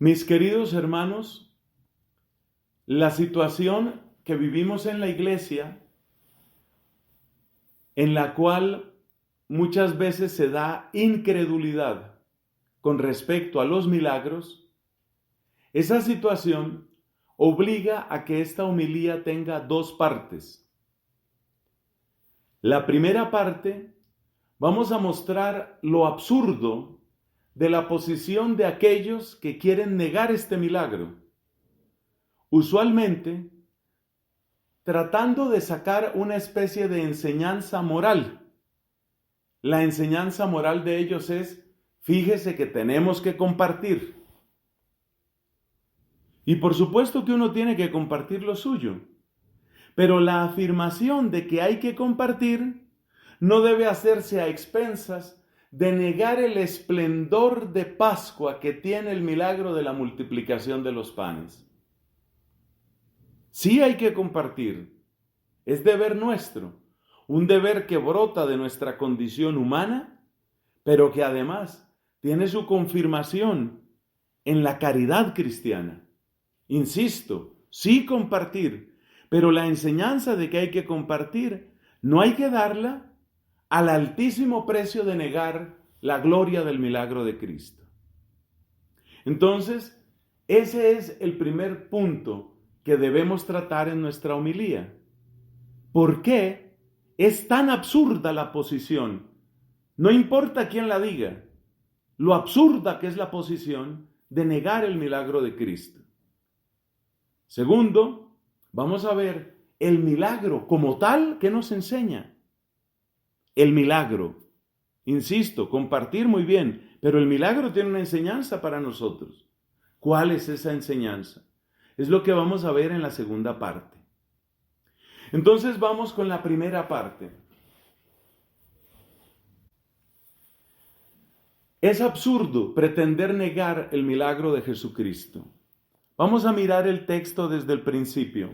Mis queridos hermanos, la situación que vivimos en la iglesia, en la cual muchas veces se da incredulidad con respecto a los milagros, esa situación obliga a que esta homilía tenga dos partes. La primera parte, vamos a mostrar lo absurdo de la posición de aquellos que quieren negar este milagro, usualmente tratando de sacar una especie de enseñanza moral. La enseñanza moral de ellos es: fíjese que tenemos que compartir. Y por supuesto que uno tiene que compartir lo suyo, pero la afirmación de que hay que compartir no debe hacerse a expensas de negar el esplendor de Pascua que tiene el milagro de la multiplicación de los panes. Sí hay que compartir, es deber nuestro, un deber que brota de nuestra condición humana, pero que además tiene su confirmación en la caridad cristiana. Insisto, sí compartir, pero la enseñanza de que hay que compartir no hay que darla al altísimo precio de negar la gloria del milagro de Cristo. Entonces, ese es el primer punto que debemos tratar en nuestra homilía. ¿Por qué es tan absurda la posición? No importa quién la diga, lo absurda que es la posición de negar el milagro de Cristo. Segundo, vamos a ver el milagro como tal que nos enseña. El milagro, insisto, compartir muy bien, pero el milagro tiene una enseñanza para nosotros. ¿Cuál es esa enseñanza? Es lo que vamos a ver en la segunda parte. Entonces vamos con la primera parte. Es absurdo pretender negar el milagro de Jesucristo. Vamos a mirar el texto desde el principio.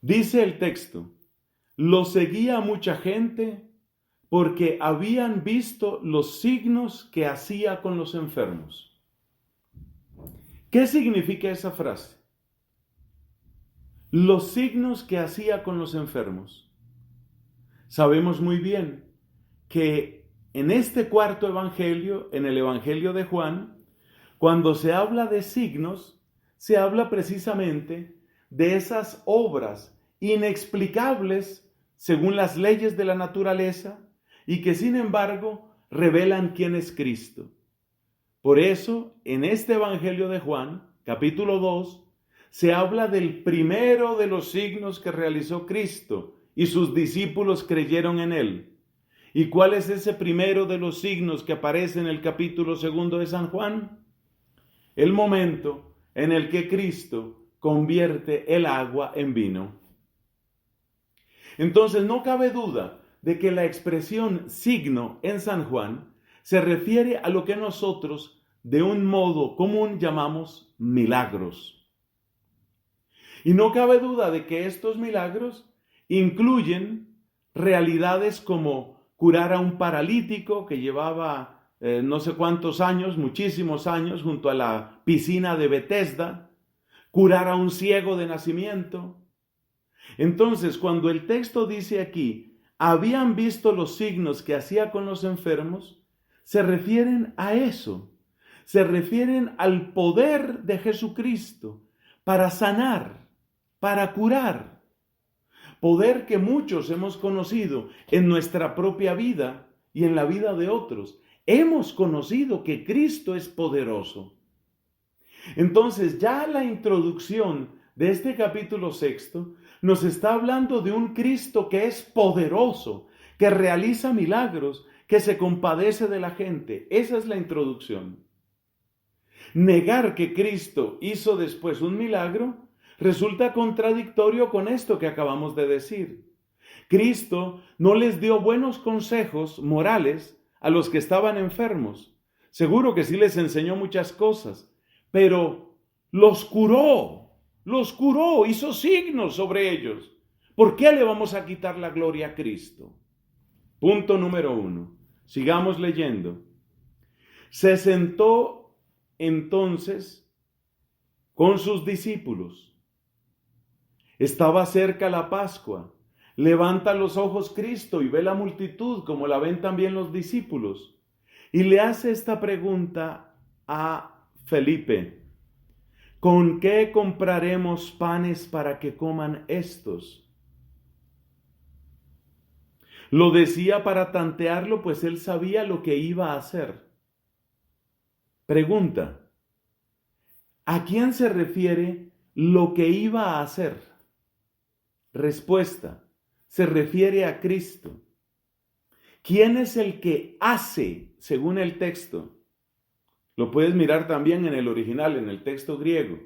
Dice el texto: lo seguía mucha gente porque habían visto los signos que hacía con los enfermos. ¿Qué significa esa frase? Los signos que hacía con los enfermos. Sabemos muy bien que en este cuarto evangelio, en el evangelio de Juan, cuando se habla de signos, se habla precisamente de esas obras inexplicables según las leyes de la naturaleza y que sin embargo revelan quién es Cristo. Por eso, en este evangelio de Juan, capítulo 2, se habla del primero de los signos que realizó Cristo y sus discípulos creyeron en él. ¿Y cuál es ese primero de los signos que aparece en el capítulo 2 de San Juan? El momento en el que Cristo convierte el agua en vino. Entonces no cabe duda de que la expresión signo en San Juan se refiere a lo que nosotros de un modo común llamamos milagros. Y no cabe duda de que estos milagros incluyen realidades como curar a un paralítico que llevaba no sé cuántos años, muchísimos años, junto a la piscina de Betesda, curar a un ciego de nacimiento. Entonces, cuando el texto dice aquí, habían visto los signos que hacía con los enfermos, se refieren a eso, se refieren al poder de Jesucristo para sanar, para curar. Poder que muchos hemos conocido en nuestra propia vida y en la vida de otros. Hemos conocido que Cristo es poderoso. Entonces, ya la introducción de este capítulo 6 nos está hablando de un Cristo que es poderoso, que realiza milagros, que se compadece de la gente. Esa es la introducción. Negar que Cristo hizo después un milagro resulta contradictorio con esto que acabamos de decir. Cristo no les dio buenos consejos morales a los que estaban enfermos. Seguro que sí les enseñó muchas cosas, pero los curó, hizo signos sobre ellos. ¿Por qué le vamos a quitar la gloria a Cristo? Punto número 1. Sigamos leyendo. Se sentó entonces con sus discípulos. Estaba cerca la Pascua. Levanta los ojos Cristo y ve la multitud como la ven también los discípulos. Y le hace esta pregunta a Felipe: ¿con qué compraremos panes para que coman estos? Lo decía para tantearlo, pues él sabía lo que iba a hacer. Pregunta: ¿a quién se refiere lo que iba a hacer? Respuesta: se refiere a Cristo. ¿Quién es el que hace, según el texto? Lo puedes mirar también en el original, en el texto griego.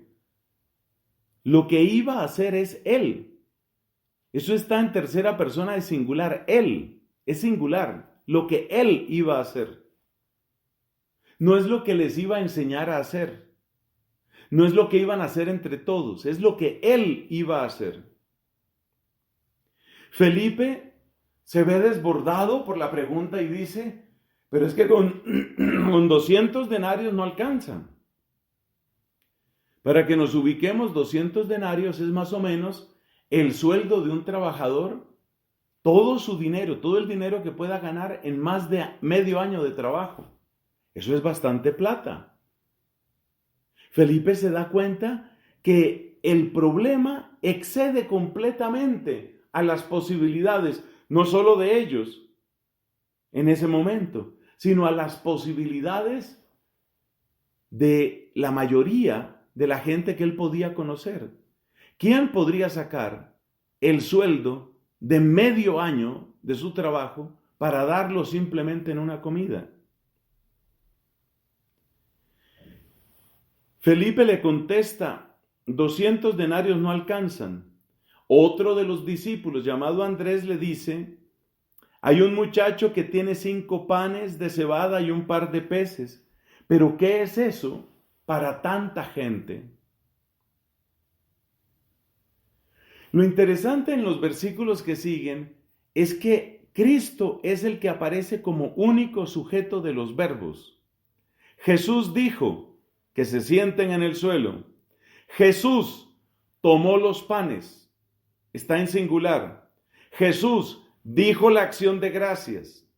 Lo que iba a hacer es Él. Eso está en tercera persona de singular. Él es singular. Lo que Él iba a hacer. No es lo que les iba a enseñar a hacer. No es lo que iban a hacer entre todos. Es lo que Él iba a hacer. Felipe se ve desbordado por la pregunta y dice: pero es que con 200 denarios no alcanzan. Para que nos ubiquemos, 200 denarios es más o menos el sueldo de un trabajador, todo su dinero, todo el dinero que pueda ganar en más de medio año de trabajo. Eso es bastante plata. Felipe se da cuenta que el problema excede completamente a las posibilidades, no solo de ellos en ese momento, sino a las posibilidades de la mayoría de la gente que él podía conocer. ¿Quién podría sacar el sueldo de medio año de su trabajo para darlo simplemente en una comida? Felipe le contesta: 200 denarios no alcanzan. Otro de los discípulos, llamado Andrés, le dice: hay un muchacho que tiene 5 panes de cebada y un par de peces. ¿Pero qué es eso para tanta gente? Lo interesante en los versículos que siguen es que Cristo es el que aparece como único sujeto de los verbos. Jesús dijo que se sienten en el suelo. Jesús tomó los panes. Está en singular. Jesús dijo la acción de gracias.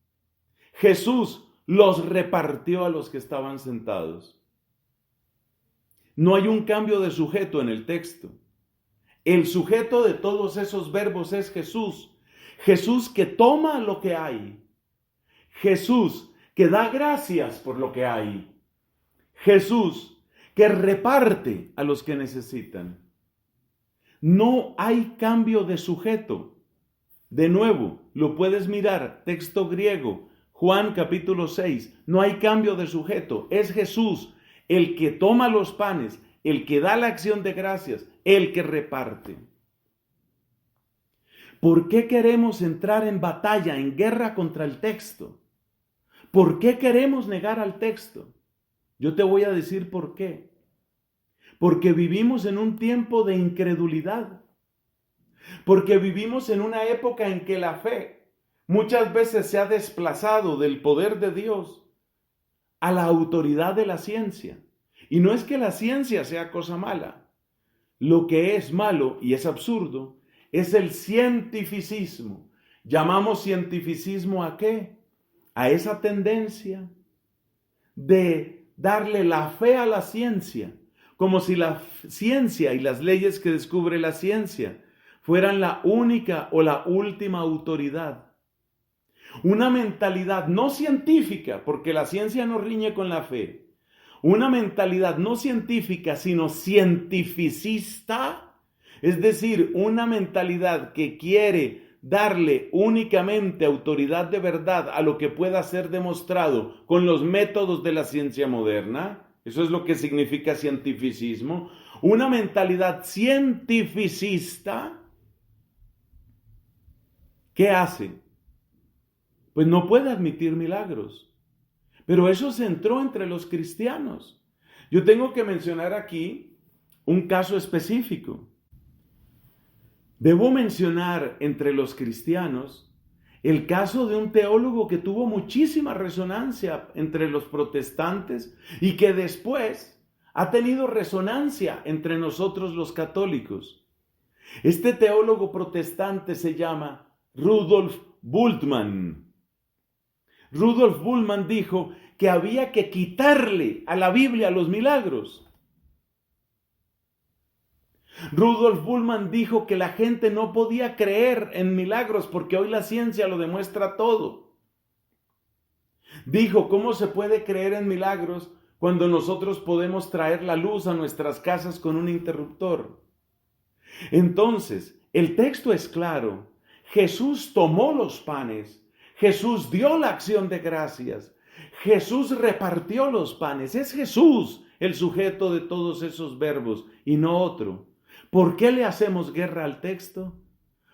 Jesús los repartió a los que estaban sentados. No hay un cambio de sujeto en el texto. El sujeto de todos esos verbos es Jesús. Jesús que toma lo que hay. Jesús que da gracias por lo que hay. Jesús que reparte a los que necesitan. No hay cambio de sujeto. De nuevo, lo puedes mirar, texto griego, Juan capítulo 6. No hay cambio de sujeto. Es Jesús el que toma los panes, el que da la acción de gracias, el que reparte. ¿Por qué queremos entrar en batalla, en guerra contra el texto? ¿Por qué queremos negar al texto? Yo te voy a decir por qué. Porque vivimos en un tiempo de incredulidad. Porque vivimos en una época en que la fe muchas veces se ha desplazado del poder de Dios a la autoridad de la ciencia. Y no es que la ciencia sea cosa mala. Lo que es malo y es absurdo es el cientificismo. ¿Llamamos cientificismo a qué? A esa tendencia de darle la fe a la ciencia, como si la ciencia y las leyes que descubre la ciencia fueran la única o la última autoridad. Una mentalidad no científica, porque la ciencia no riñe con la fe. Una mentalidad no científica, sino cientificista, es decir, una mentalidad que quiere darle únicamente autoridad de verdad a lo que pueda ser demostrado con los métodos de la ciencia moderna. Eso es lo que significa cientificismo. Una mentalidad cientificista, ¿qué hace? Pues no puede admitir milagros. Pero eso se entró entre los cristianos. Yo tengo que mencionar aquí un caso específico. Debo mencionar entre los cristianos el caso de un teólogo que tuvo muchísima resonancia entre los protestantes y que después ha tenido resonancia entre nosotros los católicos. Este teólogo protestante se llama Rudolf Bultmann. Rudolf Bultmann dijo que había que quitarle a la Biblia los milagros. Rudolf Bultmann dijo que la gente no podía creer en milagros porque hoy la ciencia lo demuestra todo. Dijo, ¿cómo se puede creer en milagros cuando nosotros podemos traer la luz a nuestras casas con un interruptor? Entonces, el texto es claro. Jesús tomó los panes. Jesús dio la acción de gracias. Jesús repartió los panes. Es Jesús el sujeto de todos esos verbos y no otro. ¿Por qué le hacemos guerra al texto?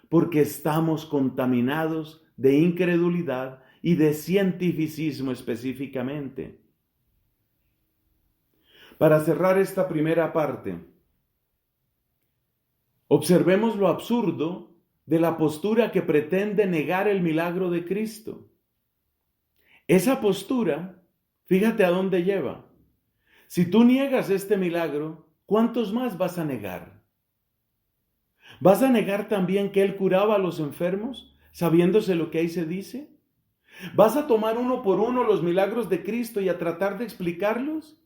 Porque estamos contaminados de incredulidad y de cientificismo específicamente. Para cerrar esta primera parte, observemos lo absurdo de la postura que pretende negar el milagro de Cristo. Esa postura, fíjate a dónde lleva. Si tú niegas este milagro, ¿cuántos más vas a negar? ¿Vas a negar también que Él curaba a los enfermos, sabiéndose lo que ahí se dice? ¿Vas a tomar uno por uno los milagros de Cristo y a tratar de explicarlos?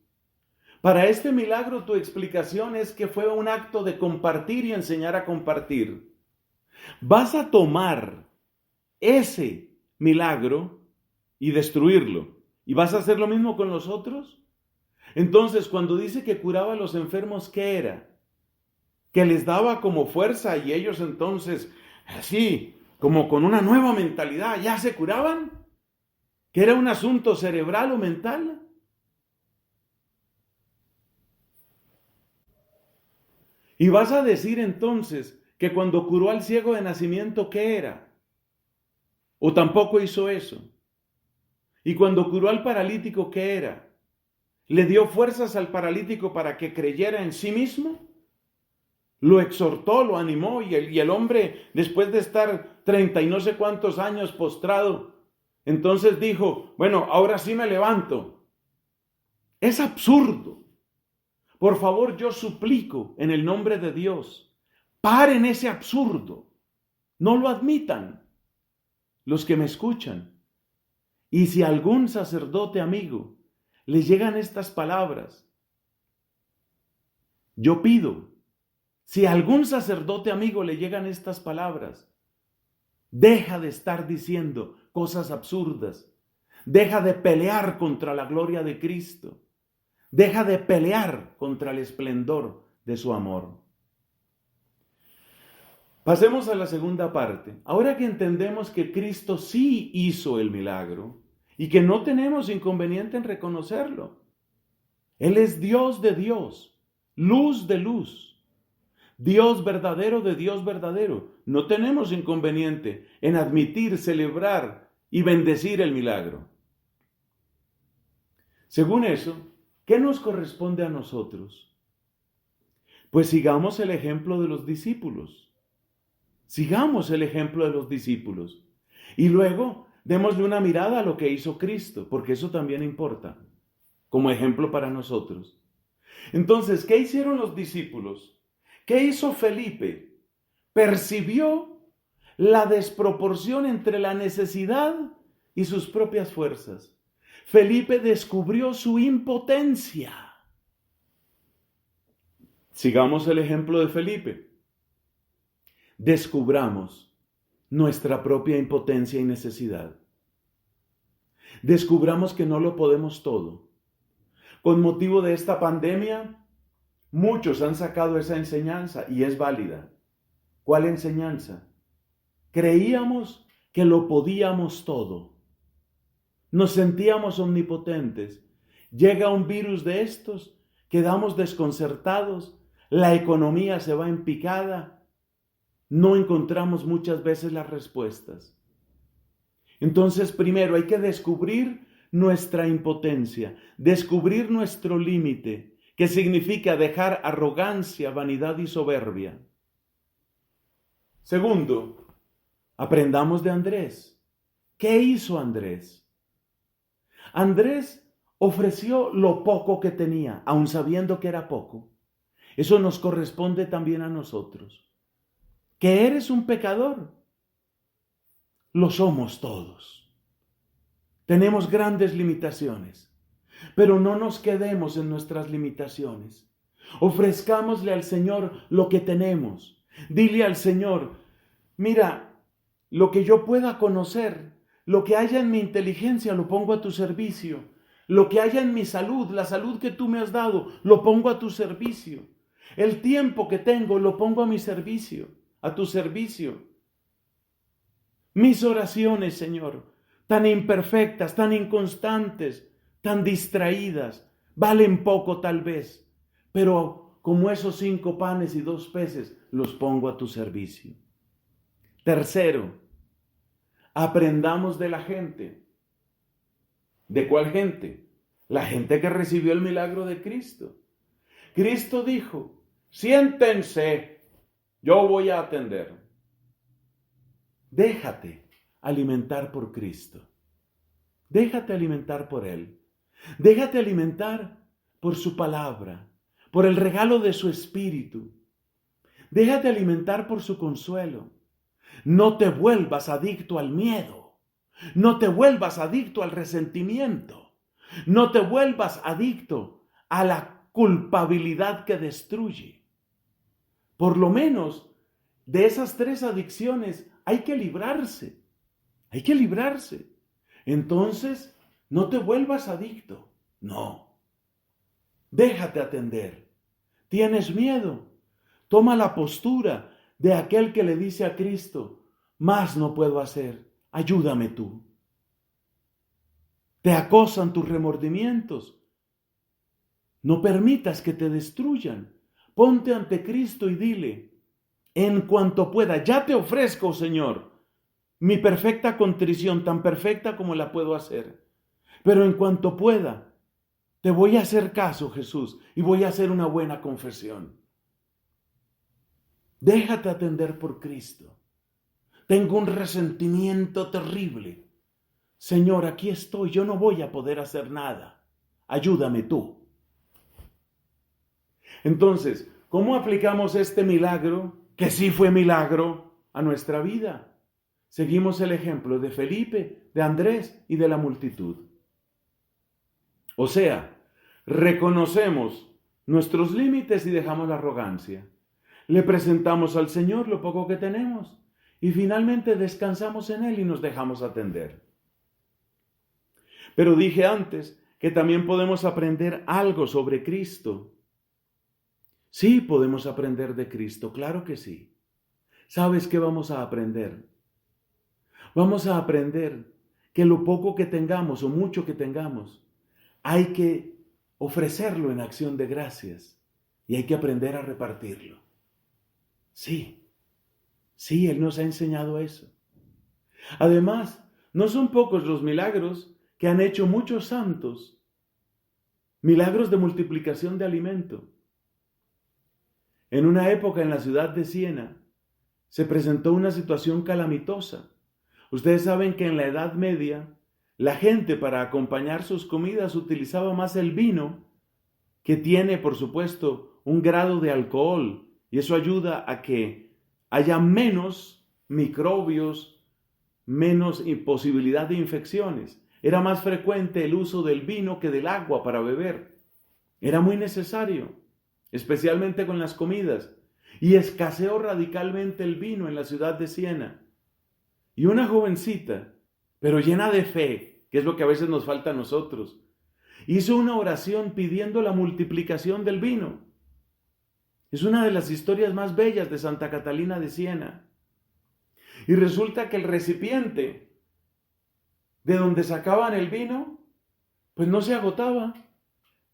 Para este milagro tu explicación es que fue un acto de compartir y enseñar a compartir. ¿Vas a tomar ese milagro y destruirlo? ¿Y vas a hacer lo mismo con los otros? Entonces, cuando dice que curaba a los enfermos, ¿qué era? Que les daba como fuerza y ellos entonces, así, como con una nueva mentalidad, ¿ya se curaban? ¿Que era un asunto cerebral o mental? Y vas a decir entonces que cuando curó al ciego de nacimiento, ¿qué era? ¿O tampoco hizo eso? Y cuando curó al paralítico, ¿qué era? ¿Le dio fuerzas al paralítico para que creyera en sí mismo? Lo exhortó, lo animó y el hombre, después de estar 30 y no sé cuántos años postrado, entonces dijo, bueno, ahora sí me levanto. Es absurdo. Por favor, yo suplico en el nombre de Dios, paren ese absurdo. No lo admitan los que me escuchan. Y si a algún sacerdote amigo le llegan estas palabras, yo pido, si a algún sacerdote amigo le llegan estas palabras, deja de estar diciendo cosas absurdas, deja de pelear contra la gloria de Cristo, deja de pelear contra el esplendor de su amor. Pasemos a la segunda parte. Ahora que entendemos que Cristo sí hizo el milagro y que no tenemos inconveniente en reconocerlo. Él es Dios de Dios, luz de luz. Dios verdadero de Dios verdadero. No tenemos inconveniente en admitir, celebrar y bendecir el milagro. Según eso, ¿qué nos corresponde a nosotros? Pues sigamos el ejemplo de los discípulos. Sigamos el ejemplo de los discípulos. Y luego, démosle una mirada a lo que hizo Cristo, porque eso también importa, como ejemplo para nosotros. Entonces, ¿qué hicieron los discípulos? ¿Qué hizo Felipe? Percibió la desproporción entre la necesidad y sus propias fuerzas. Felipe descubrió su impotencia. Sigamos el ejemplo de Felipe. Descubramos nuestra propia impotencia y necesidad. Descubramos que no lo podemos todo. Con motivo de esta pandemia, muchos han sacado esa enseñanza y es válida. ¿Cuál enseñanza? Creíamos que lo podíamos todo. Nos sentíamos omnipotentes. Llega un virus de estos, quedamos desconcertados, la economía se va en picada, no encontramos muchas veces las respuestas. Entonces, primero hay que descubrir nuestra impotencia, descubrir nuestro límite, que significa dejar arrogancia, vanidad y soberbia. Segundo, aprendamos de Andrés. ¿Qué hizo Andrés? Andrés ofreció lo poco que tenía, aun sabiendo que era poco. Eso nos corresponde también a nosotros. ¿Que eres un pecador? Lo somos todos. Tenemos grandes limitaciones, pero no nos quedemos en nuestras limitaciones. Ofrezcámosle al Señor lo que tenemos. Dile al Señor, mira, lo que yo pueda conocer, lo que haya en mi inteligencia, lo pongo a tu servicio. Lo que haya en mi salud, la salud que tú me has dado, lo pongo a tu servicio. El tiempo que tengo, lo pongo a mi servicio, a tu servicio. Mis oraciones, Señor, tan imperfectas, tan inconstantes, tan distraídas, valen poco tal vez, pero como esos 5 panes y 2 peces, los pongo a tu servicio. Tercero, aprendamos de la gente. ¿De cuál gente? La gente que recibió el milagro de Cristo. Cristo dijo, siéntense, yo voy a atender. Déjate alimentar por Cristo. Déjate alimentar por Él. Déjate alimentar por su palabra, por el regalo de su Espíritu. Déjate alimentar por su consuelo. No te vuelvas adicto al miedo. No te vuelvas adicto al resentimiento. No te vuelvas adicto a la culpabilidad que destruye. Por lo menos de esas 3 adicciones hay que librarse. Hay que librarse. Entonces, no te vuelvas adicto. No. Déjate atender. ¿Tienes miedo? Toma la postura de aquel que le dice a Cristo, más no puedo hacer, ayúdame tú. Te acosan tus remordimientos. No permitas que te destruyan. Ponte ante Cristo y dile, en cuanto pueda, ya te ofrezco, Señor, mi perfecta contrición, tan perfecta como la puedo hacer. Pero en cuanto pueda, te voy a hacer caso, Jesús, y voy a hacer una buena confesión. Déjate atender por Cristo. Tengo un resentimiento terrible. Señor, aquí estoy, yo no voy a poder hacer nada. Ayúdame tú. Entonces, ¿cómo aplicamos este milagro, que sí fue milagro, a nuestra vida? Seguimos el ejemplo de Felipe, de Andrés y de la multitud. O sea, reconocemos nuestros límites y dejamos la arrogancia. Le presentamos al Señor lo poco que tenemos y finalmente descansamos en Él y nos dejamos atender. Pero dije antes que también podemos aprender algo sobre Cristo. Sí, podemos aprender de Cristo, claro que sí. ¿Sabes qué vamos a aprender? Vamos a aprender que lo poco que tengamos o mucho que tengamos, hay que ofrecerlo en acción de gracias y hay que aprender a repartirlo. Sí, Él nos ha enseñado eso. Además, no son pocos los milagros que han hecho muchos santos. Milagros de multiplicación de alimento. En una época en la ciudad de Siena se presentó una situación calamitosa. Ustedes saben que en la Edad Media la gente para acompañar sus comidas utilizaba más el vino, que tiene, por supuesto, un grado de alcohol, y eso ayuda a que haya menos microbios, menos posibilidad de infecciones. Era más frecuente el uso del vino que del agua para beber. Era muy necesario, especialmente con las comidas, y escaseó radicalmente el vino en la ciudad de Siena. Y una jovencita, pero llena de fe, que es lo que a veces nos falta a nosotros, hizo una oración pidiendo la multiplicación del vino. Es una de las historias más bellas de Santa Catalina de Siena. Y resulta que el recipiente de donde sacaban el vino, pues no se agotaba.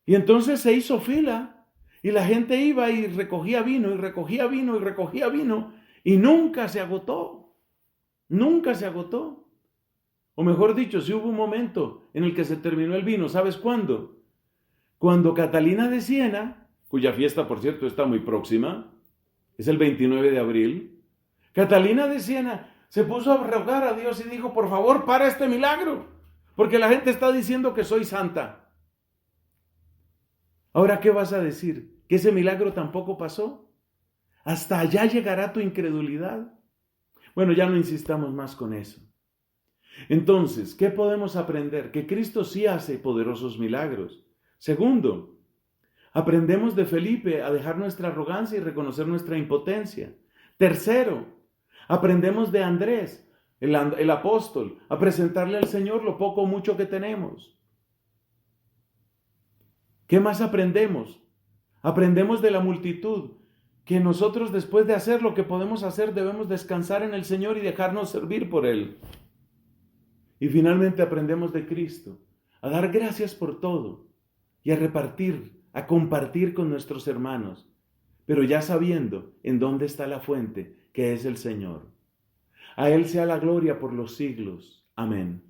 Y entonces se hizo fila y la gente iba y recogía vino y recogía vino y recogía vino y nunca se agotó. Nunca se agotó. O mejor dicho, sí hubo un momento en el que se terminó el vino. ¿Sabes cuándo? Cuando Catalina de Siena, cuya fiesta, por cierto, está muy próxima, es el 29 de abril, Catalina de Siena se puso a rogar a Dios y dijo, por favor, para este milagro, porque la gente está diciendo que soy santa. Ahora, ¿qué vas a decir? ¿Que ese milagro tampoco pasó? ¿Hasta allá llegará tu incredulidad? Bueno, ya no insistamos más con eso. Entonces, ¿qué podemos aprender? Que Cristo sí hace poderosos milagros. Segundo, aprendemos de Felipe a dejar nuestra arrogancia y reconocer nuestra impotencia. Tercero, aprendemos de Andrés, el apóstol, a presentarle al Señor lo poco o mucho que tenemos. ¿Qué más aprendemos? Aprendemos de la multitud, que nosotros después de hacer lo que podemos hacer debemos descansar en el Señor y dejarnos servir por Él. Y finalmente aprendemos de Cristo, a dar gracias por todo y a repartir, a compartir con nuestros hermanos, pero ya sabiendo en dónde está la fuente, que es el Señor. A Él sea la gloria por los siglos. Amén.